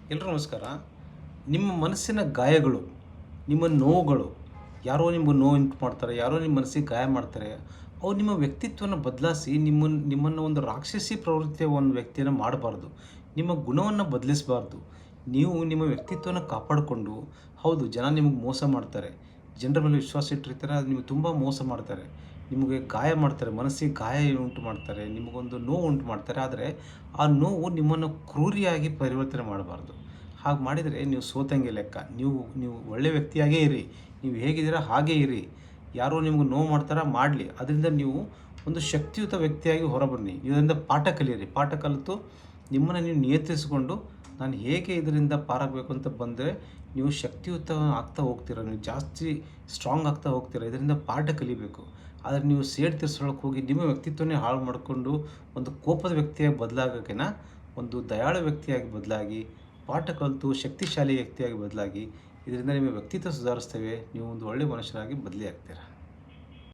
ಎಲ್ರಿಗೂ ನಮಸ್ಕಾರ. ನಿಮ್ಮ ಮನಸ್ಸಿನ ಗಾಯಗಳು, ನಿಮ್ಮ ನೋವುಗಳು, ಯಾರೋ ನಿಮ್ಗೆ ನೋವು ಉಂಟು ಮಾಡ್ತಾರೆ, ಯಾರೋ ನಿಮ್ಮ ಮನಸ್ಸಿಗೆ ಗಾಯ ಮಾಡ್ತಾರೆ. ಅವು ನಿಮ್ಮ ವ್ಯಕ್ತಿತ್ವನ ಬದಲಾಯಿಸಿ ನಿಮ್ಮನ್ನು ಒಂದು ರಾಕ್ಷಸಿ ಪ್ರವೃತ್ತಿಯ ಒಂದು ವ್ಯಕ್ತಿಯನ್ನು ಮಾಡಬಾರ್ದು. ನಿಮ್ಮ ಗುಣವನ್ನು ಬದಲಿಸಬಾರ್ದು. ನೀವು ನಿಮ್ಮ ವ್ಯಕ್ತಿತ್ವನ ಕಾಪಾಡಿಕೊಂಡು, ಹೌದು ಜನ ನಿಮಗೆ ಮೋಸ ಮಾಡ್ತಾರೆ, ಜನರ ಮೇಲೆ ವಿಶ್ವಾಸ ಇಟ್ಟಿರ್ತಾರೆ, ಅದು ನಿಮಗೆ ತುಂಬ ಮೋಸ ಮಾಡ್ತಾರೆ, ನಿಮಗೆ ಗಾಯ ಮಾಡ್ತಾರೆ, ಮನಸ್ಸಿಗೆ ಗಾಯ ಉಂಟು ಮಾಡ್ತಾರೆ, ನಿಮಗೊಂದು ನೋವು ಉಂಟು ಮಾಡ್ತಾರೆ. ಆದರೆ ಆ ನೋವು ನಿಮ್ಮನ್ನು ಕ್ರೂರಿಯಾಗಿ ಪರಿವರ್ತನೆ ಮಾಡಬಾರ್ದು. ಹಾಗೆ ಮಾಡಿದರೆ ನೀವು ಸೋತಂಗೆ ಲೆಕ್ಕ. ನೀವು ಒಳ್ಳೆಯ ವ್ಯಕ್ತಿಯಾಗೇ ಇರಿ, ನೀವು ಹೇಗಿದ್ದೀರಾ ಹಾಗೇ ಇರಿ. ಯಾರೋ ನಿಮ್ಗೆ ನೋವು ಮಾಡ್ತಾರ ಮಾಡಲಿ, ಅದರಿಂದ ನೀವು ಒಂದು ಶಕ್ತಿಯುತ ವ್ಯಕ್ತಿಯಾಗಿ ಹೊರಬನ್ನಿ. ಇದರಿಂದ ಪಾಠ ಕಲಿಯಿರಿ. ಪಾಠ ಕಲಿತು ನಿಮ್ಮನ್ನು ನೀವು ನಿಯಂತ್ರಿಸಿಕೊಂಡು ನಾನು ಹೇಗೆ ಇದರಿಂದ ಪಾರಾಗಬೇಕು ಅಂತ ಬಂದರೆ ನೀವು ಶಕ್ತಿಯುತ ಆಗ್ತಾ ಹೋಗ್ತೀರ, ನೀವು ಜಾಸ್ತಿ ಸ್ಟ್ರಾಂಗ್ ಆಗ್ತಾ ಹೋಗ್ತೀರ. ಇದರಿಂದ ಪಾಠ ಕಲಿಬೇಕು. ಆದರೆ ನೀವು ಸೇಡು ತೀರ್ಸ್ಕೊಳ್ಳೋಕೆ ಹೋಗಿ ನಿಮ್ಮ ವ್ಯಕ್ತಿತ್ವನೇ ಹಾಳು ಮಾಡಿಕೊಂಡು ಒಂದು ಕೋಪದ ವ್ಯಕ್ತಿಯಾಗಿ ಬದಲಾಗೋಕ್ಕಿಂತ ಒಂದು ದಯಾಳು ವ್ಯಕ್ತಿಯಾಗಿ ಬದಲಾಗಿ, ಪಾಠ ಕಲಿತು ಶಕ್ತಿಶಾಲಿ ವ್ಯಕ್ತಿಯಾಗಿ ಬದಲಾಗಿ. ಇದರಿಂದ ನಿಮ್ಮ ವ್ಯಕ್ತಿತ್ವ ಸುಧಾರಿಸ್ತೇವೆ, ನೀವು ಒಂದು ಒಳ್ಳೆಯ ಮನುಷ್ಯರಾಗಿ ಬದಲಿ ಆಗ್ತೀರಾ.